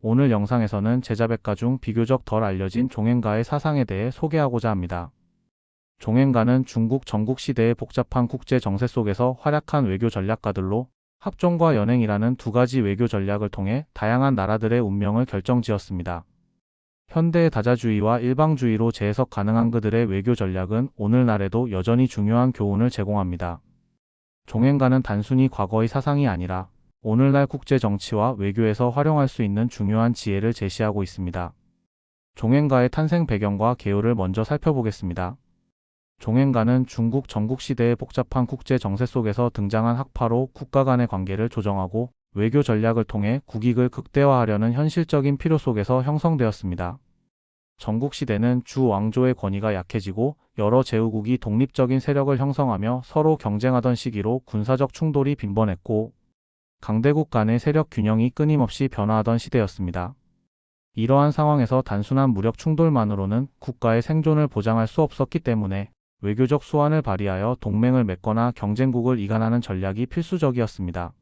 오늘 영상에서는 제자백가 중 비교적 덜 알려진 종행가의 사상에 대해 소개하고자 합니다. 종행가는 중국 전국시대의 복잡한 국제 정세 속에서 활약한 외교 전략가들로 합종과 연행이라는 두 가지 외교 전략을 통해 다양한 나라들의 운명을 결정지었습니다. 현대의 다자주의와 일방주의로 재해석 가능한 그들의 외교 전략은 오늘날에도 여전히 중요한 교훈을 제공합니다. 종행가는 단순히 과거의 사상이 아니라 오늘날 국제 정치와 외교에서 활용할 수 있는 중요한 지혜를 제시하고 있습니다. 종행가의 탄생 배경과 개요를 먼저 살펴보겠습니다. 종행가는 중국 전국시대의 복잡한 국제 정세 속에서 등장한 학파로 국가 간의 관계를 조정하고 외교 전략을 통해 국익을 극대화하려는 현실적인 필요 속에서 형성되었습니다. 전국시대는 주 왕조의 권위가 약해지고 여러 제후국이 독립적인 세력을 형성하며 서로 경쟁하던 시기로 군사적 충돌이 빈번했고 강대국 간의 세력 균형이 끊임없이 변화하던 시대였습니다. 이러한 상황에서 단순한 무력 충돌만으로는 국가의 생존을 보장할 수 없었기 때문에 외교적 수완을 발휘하여 동맹을 맺거나 경쟁국을 이간하는 전략이 필수적이었습니다.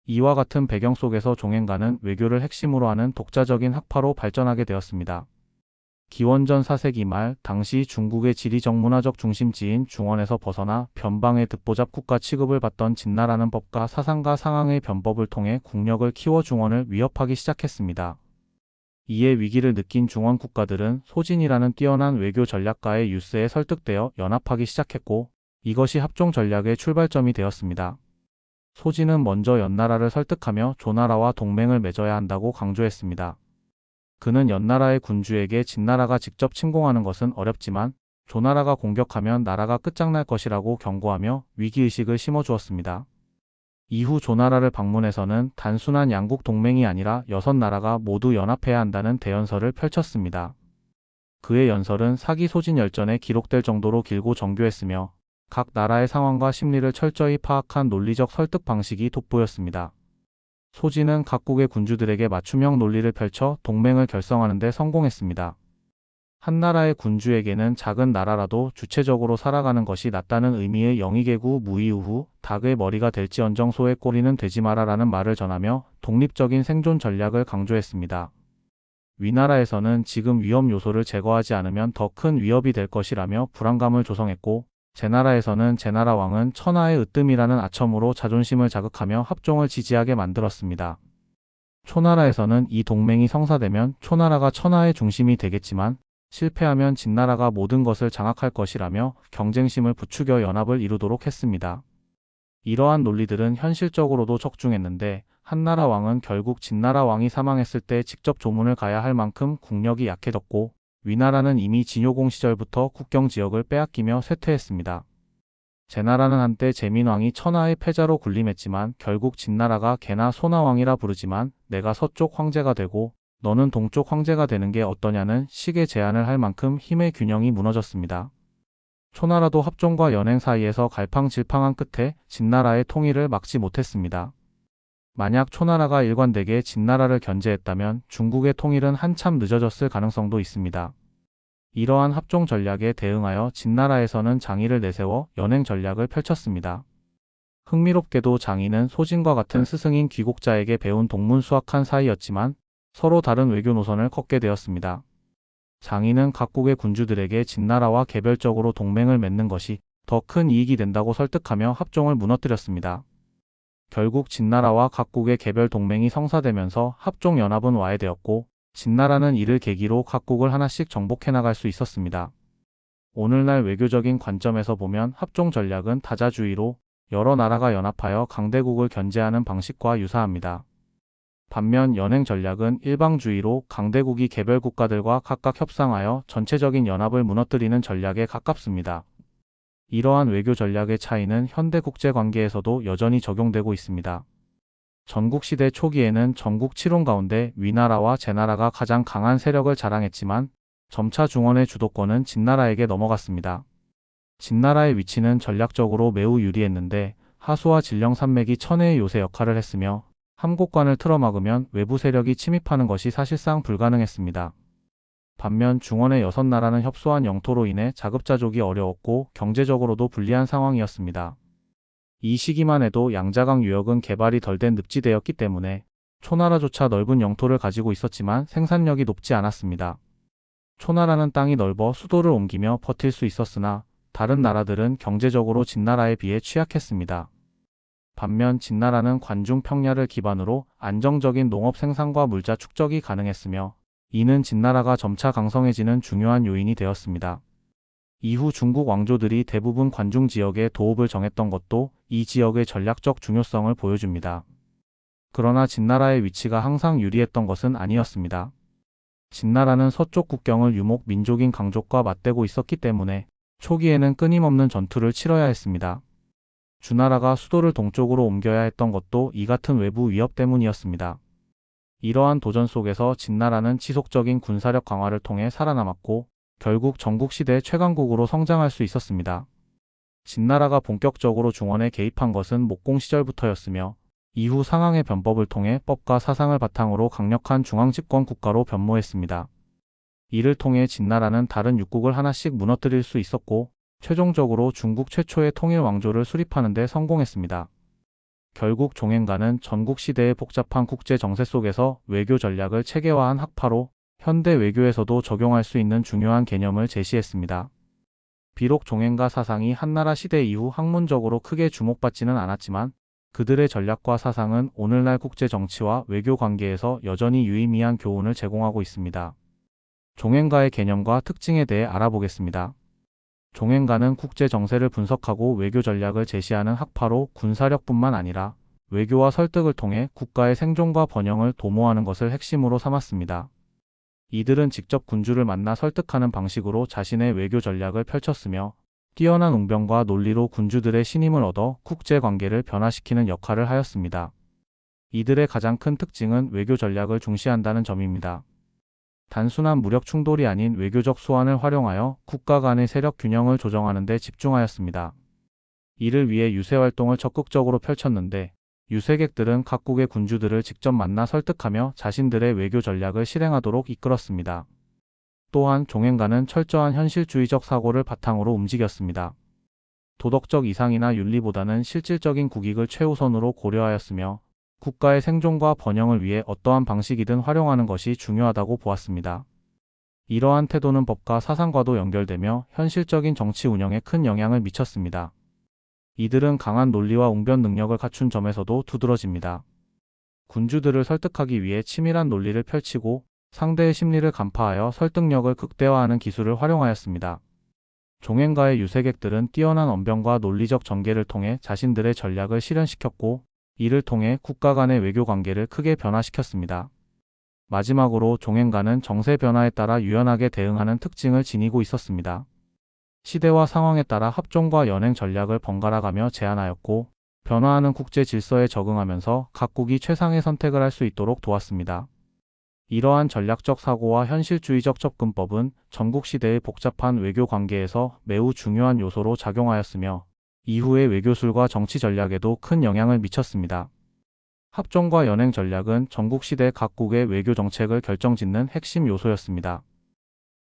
이와 같은 배경 속에서 종행가는 외교를 핵심으로 하는 독자적인 학파로 발전하게 되었습니다. 기원전 4세기 말 당시 중국의 지리적 문화적 중심지인 중원에서 벗어나 변방의 듣보잡 국가 취급을 받던 진나라는 법과 사상과 상황의 변법을 통해 국력을 키워 중원을 위협하기 시작했습니다. 이에 위기를 느낀 중원 국가들은 소진이라는 뛰어난 외교 전략가의 유세에 설득되어 연합하기 시작했고 이것이 합종 전략의 출발점이 되었습니다. 소진은 먼저 연나라를 설득하며 조나라와 동맹을 맺어야 한다고 강조했습니다. 그는 연나라의 군주에게 진나라가 직접 침공하는 것은 어렵지만 조나라가 공격하면 나라가 끝장날 것이라고 경고하며 위기의식을 심어주었습니다. 이후 조나라를 방문해서는 단순한 양국 동맹이 아니라 6나라가 모두 연합해야 한다는 대연설을 펼쳤습니다. 그의 연설은 사기 소진 열전에 기록될 정도로 길고 정교했으며 각 나라의 상황과 심리를 철저히 파악한 논리적 설득 방식이 돋보였습니다. 소진은 각국의 군주들에게 맞춤형 논리를 펼쳐 동맹을 결성하는 데 성공했습니다. 한 나라의 군주에게는 작은 나라라도 주체적으로 살아가는 것이 낫다는 의미의 영의개구 무이우후 닭의 머리가 될지언정 소의 꼬리는 되지 마라라는 말을 전하며 독립적인 생존 전략을 강조했습니다. 위나라에서는 지금 위험 요소를 제거하지 않으면 더 큰 위협이 될 것이라며 불안감을 조성했고 제나라에서는 제나라 왕은 천하의 으뜸이라는 아첨으로 자존심을 자극하며 합종을 지지하게 만들었습니다. 초나라에서는 이 동맹이 성사되면 초나라가 천하의 중심이 되겠지만 실패하면 진나라가 모든 것을 장악할 것이라며 경쟁심을 부추겨 연합을 이루도록 했습니다. 이러한 논리들은 현실적으로도 적중했는데 한나라 왕은 결국 진나라 왕이 사망했을 때 직접 조문을 가야 할 만큼 국력이 약해졌고 위나라는 이미 진효공 시절부터 국경 지역을 빼앗기며 쇠퇴했습니다. 제나라는 한때 제민왕이 천하의 패자로 군림했지만 결국 진나라가 개나 소나왕이라 부르지만 내가 서쪽 황제가 되고 너는 동쪽 황제가 되는 게 어떠냐는 식의 제안을 할 만큼 힘의 균형이 무너졌습니다. 초나라도 합종과 연행 사이에서 갈팡질팡한 끝에 진나라의 통일을 막지 못했습니다. 만약 초나라가 일관되게 진나라를 견제했다면 중국의 통일은 한참 늦어졌을 가능성도 있습니다. 이러한 합종 전략에 대응하여 진나라에서는 장의를 내세워 연행 전략을 펼쳤습니다. 흥미롭게도 장의는 소진과 같은 스승인 귀국자에게 배운 동문수학한 사이였지만 서로 다른 외교 노선을 걷게 되었습니다. 장의는 각국의 군주들에게 진나라와 개별적으로 동맹을 맺는 것이 더 큰 이익이 된다고 설득하며 합종을 무너뜨렸습니다. 결국 진나라와 각국의 개별 동맹이 성사되면서 합종연합은 와해되었고 진나라는 이를 계기로 각국을 하나씩 정복해 나갈 수 있었습니다. 오늘날 외교적인 관점에서 보면 합종 전략은 다자주의로 여러 나라가 연합하여 강대국을 견제하는 방식과 유사합니다. 반면 연행 전략은 일방주의로 강대국이 개별 국가들과 각각 협상하여 전체적인 연합을 무너뜨리는 전략에 가깝습니다. 이러한 외교 전략의 차이는 현대 국제관계에서도 여전히 적용되고 있습니다. 전국시대 초기에는 전국 칠홍 가운데 위나라와 제나라가 가장 강한 세력을 자랑했지만 점차 중원의 주도권은 진나라에게 넘어갔습니다. 진나라의 위치는 전략적으로 매우 유리했는데 하수와 진령 산맥이 천혜의 요새 역할을 했으며 함곡관을 틀어막으면 외부 세력이 침입하는 것이 사실상 불가능했습니다. 반면 중원의 6나라는 협소한 영토로 인해 자급자족이 어려웠고 경제적으로도 불리한 상황이었습니다. 이 시기만 해도 양자강 유역은 개발이 덜 된 늪지대였기 때문에 초나라조차 넓은 영토를 가지고 있었지만 생산력이 높지 않았습니다. 초나라는 땅이 넓어 수도를 옮기며 버틸 수 있었으나 다른 나라들은 경제적으로 진나라에 비해 취약했습니다. 반면 진나라는 관중 평야를 기반으로 안정적인 농업 생산과 물자 축적이 가능했으며 이는 진나라가 점차 강성해지는 중요한 요인이 되었습니다. 이후 중국 왕조들이 대부분 관중 지역에 도읍을 정했던 것도 이 지역의 전략적 중요성을 보여줍니다. 그러나 진나라의 위치가 항상 유리했던 것은 아니었습니다. 진나라는 서쪽 국경을 유목 민족인 강족과 맞대고 있었기 때문에 초기에는 끊임없는 전투를 치러야 했습니다. 주나라가 수도를 동쪽으로 옮겨야 했던 것도 이 같은 외부 위협 때문이었습니다. 이러한 도전 속에서 진나라는 지속적인 군사력 강화를 통해 살아남았고 결국 전국시대 최강국으로 성장할 수 있었습니다. 진나라가 본격적으로 중원에 개입한 것은 목공 시절부터였으며 이후 상황의 변법을 통해 법과 사상을 바탕으로 강력한 중앙집권 국가로 변모했습니다. 이를 통해 진나라는 다른 육국을 하나씩 무너뜨릴 수 있었고 최종적으로 중국 최초의 통일 왕조를 수립하는 데 성공했습니다. 결국 종행가는 전국 시대의 복잡한 국제 정세 속에서 외교 전략을 체계화한 학파로 현대 외교에서도 적용할 수 있는 중요한 개념을 제시했습니다. 비록 종행가 사상이 한나라 시대 이후 학문적으로 크게 주목받지는 않았지만 그들의 전략과 사상은 오늘날 국제 정치와 외교 관계에서 여전히 유의미한 교훈을 제공하고 있습니다. 종행가의 개념과 특징에 대해 알아보겠습니다. 종행가는 국제 정세를 분석하고 외교 전략을 제시하는 학파로 군사력뿐만 아니라 외교와 설득을 통해 국가의 생존과 번영을 도모하는 것을 핵심으로 삼았습니다. 이들은 직접 군주를 만나 설득하는 방식으로 자신의 외교 전략을 펼쳤으며 뛰어난 웅변과 논리로 군주들의 신임을 얻어 국제 관계를 변화시키는 역할을 하였습니다. 이들의 가장 큰 특징은 외교 전략을 중시한다는 점입니다. 단순한 무력 충돌이 아닌 외교적 수완을 활용하여 국가 간의 세력 균형을 조정하는 데 집중하였습니다. 이를 위해 유세 활동을 적극적으로 펼쳤는데 유세객들은 각국의 군주들을 직접 만나 설득하며 자신들의 외교 전략을 실행하도록 이끌었습니다. 또한 종행가는 철저한 현실주의적 사고를 바탕으로 움직였습니다. 도덕적 이상이나 윤리보다는 실질적인 국익을 최우선으로 고려하였으며 국가의 생존과 번영을 위해 어떠한 방식이든 활용하는 것이 중요하다고 보았습니다. 이러한 태도는 법과 사상과도 연결되며 현실적인 정치 운영에 큰 영향을 미쳤습니다. 이들은 강한 논리와 웅변 능력을 갖춘 점에서도 두드러집니다. 군주들을 설득하기 위해 치밀한 논리를 펼치고 상대의 심리를 간파하여 설득력을 극대화하는 기술을 활용하였습니다. 종행가의 유세객들은 뛰어난 언변과 논리적 전개를 통해 자신들의 전략을 실현시켰고 이를 통해 국가 간의 외교 관계를 크게 변화시켰습니다. 마지막으로 종행가는 정세 변화에 따라 유연하게 대응하는 특징을 지니고 있었습니다. 시대와 상황에 따라 합종과 연행 전략을 번갈아가며 제안하였고 변화하는 국제 질서에 적응하면서 각국이 최상의 선택을 할 수 있도록 도왔습니다. 이러한 전략적 사고와 현실주의적 접근법은 전국시대의 복잡한 외교 관계에서 매우 중요한 요소로 작용하였으며 이후의 외교술과 정치 전략에도 큰 영향을 미쳤습니다. 합종과 연행 전략은 전국시대 각국의 외교 정책을 결정짓는 핵심 요소였습니다.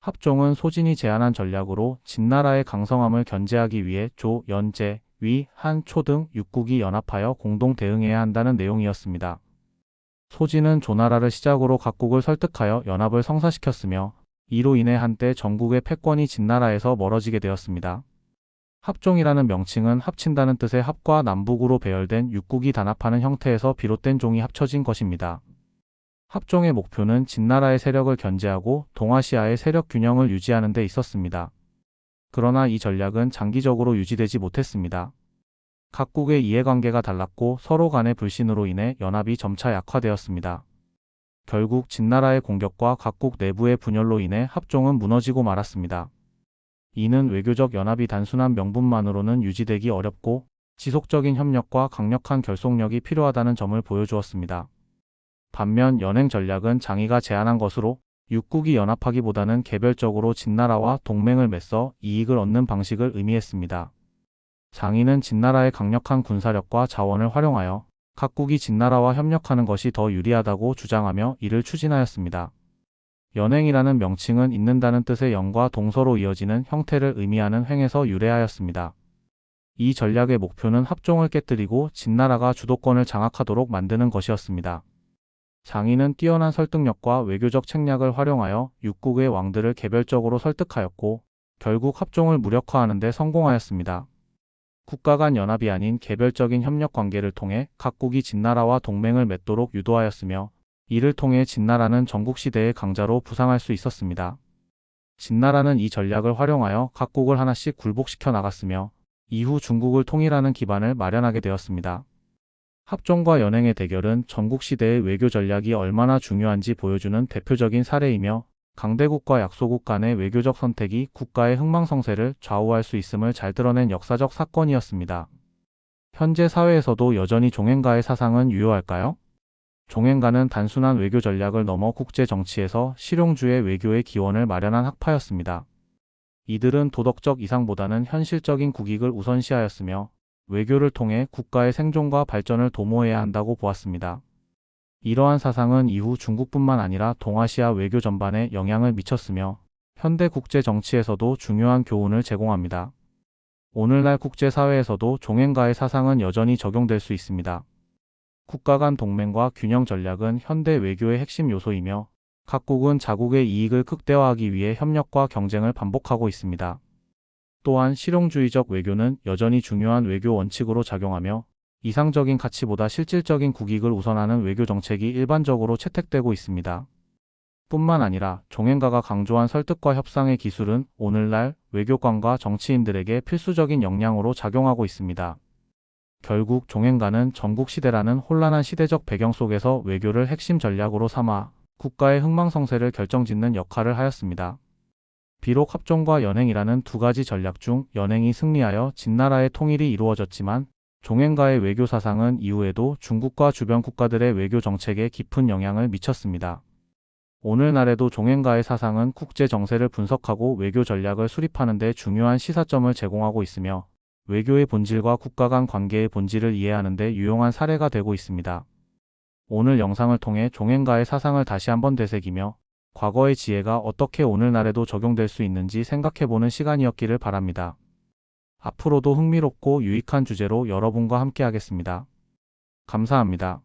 합종은 소진이 제안한 전략으로 진나라의 강성함을 견제하기 위해 조, 연, 제, 위, 한, 초 등 육국이 연합하여 공동 대응해야 한다는 내용이었습니다. 소진은 조나라를 시작으로 각국을 설득하여 연합을 성사시켰으며 이로 인해 한때 전국의 패권이 진나라에서 멀어지게 되었습니다. 합종이라는 명칭은 합친다는 뜻의 합과 남북으로 배열된 육국이 단합하는 형태에서 비롯된 종이 합쳐진 것입니다. 합종의 목표는 진나라의 세력을 견제하고 동아시아의 세력 균형을 유지하는 데 있었습니다. 그러나 이 전략은 장기적으로 유지되지 못했습니다. 각국의 이해관계가 달랐고 서로 간의 불신으로 인해 연합이 점차 약화되었습니다. 결국 진나라의 공격과 각국 내부의 분열로 인해 합종은 무너지고 말았습니다. 이는 외교적 연합이 단순한 명분만으로는 유지되기 어렵고 지속적인 협력과 강력한 결속력이 필요하다는 점을 보여주었습니다. 반면 연행 전략은 장의가 제안한 것으로 육국이 연합하기보다는 개별적으로 진나라와 동맹을 맺어 이익을 얻는 방식을 의미했습니다. 장의는 진나라의 강력한 군사력과 자원을 활용하여 각국이 진나라와 협력하는 것이 더 유리하다고 주장하며 이를 추진하였습니다. 연행이라는 명칭은 잇는다는 뜻의 연과 동서로 이어지는 형태를 의미하는 횡에서 유래하였습니다. 이 전략의 목표는 합종을 깨뜨리고 진나라가 주도권을 장악하도록 만드는 것이었습니다. 장인은 뛰어난 설득력과 외교적 책략을 활용하여 육국의 왕들을 개별적으로 설득하였고 결국 합종을 무력화하는 데 성공하였습니다. 국가 간 연합이 아닌 개별적인 협력 관계를 통해 각국이 진나라와 동맹을 맺도록 유도하였으며 이를 통해 진나라는 전국시대의 강자로 부상할 수 있었습니다. 진나라는 이 전략을 활용하여 각국을 하나씩 굴복시켜 나갔으며 이후 중국을 통일하는 기반을 마련하게 되었습니다. 합종과 연행의 대결은 전국시대의 외교 전략이 얼마나 중요한지 보여주는 대표적인 사례이며 강대국과 약소국 간의 외교적 선택이 국가의 흥망성쇠를 좌우할 수 있음을 잘 드러낸 역사적 사건이었습니다. 현재 사회에서도 여전히 종행가의 사상은 유효할까요? 종행가는 단순한 외교 전략을 넘어 국제 정치에서 실용주의 외교의 기원을 마련한 학파였습니다. 이들은 도덕적 이상보다는 현실적인 국익을 우선시하였으며 외교를 통해 국가의 생존과 발전을 도모해야 한다고 보았습니다. 이러한 사상은 이후 중국뿐만 아니라 동아시아 외교 전반에 영향을 미쳤으며 현대 국제 정치에서도 중요한 교훈을 제공합니다. 오늘날 국제사회에서도 종행가의 사상은 여전히 적용될 수 있습니다. 국가 간 동맹과 균형 전략은 현대 외교의 핵심 요소이며 각국은 자국의 이익을 극대화하기 위해 협력과 경쟁을 반복하고 있습니다. 또한 실용주의적 외교는 여전히 중요한 외교 원칙으로 작용하며 이상적인 가치보다 실질적인 국익을 우선하는 외교 정책이 일반적으로 채택되고 있습니다. 뿐만 아니라 종행가가 강조한 설득과 협상의 기술은 오늘날 외교관과 정치인들에게 필수적인 역량으로 작용하고 있습니다. 결국 종행가는 전국시대라는 혼란한 시대적 배경 속에서 외교를 핵심 전략으로 삼아 국가의 흥망성쇠를 결정짓는 역할을 하였습니다. 비록 합종과 연행이라는 두 가지 전략 중 연행이 승리하여 진나라의 통일이 이루어졌지만 종행가의 외교 사상은 이후에도 중국과 주변 국가들의 외교 정책에 깊은 영향을 미쳤습니다. 오늘날에도 종행가의 사상은 국제 정세를 분석하고 외교 전략을 수립하는 데 중요한 시사점을 제공하고 있으며 외교의 본질과 국가 간 관계의 본질을 이해하는 데 유용한 사례가 되고 있습니다. 오늘 영상을 통해 종행가의 사상을 다시 한번 되새기며 과거의 지혜가 어떻게 오늘날에도 적용될 수 있는지 생각해보는 시간이었기를 바랍니다. 앞으로도 흥미롭고 유익한 주제로 여러분과 함께 하겠습니다. 감사합니다.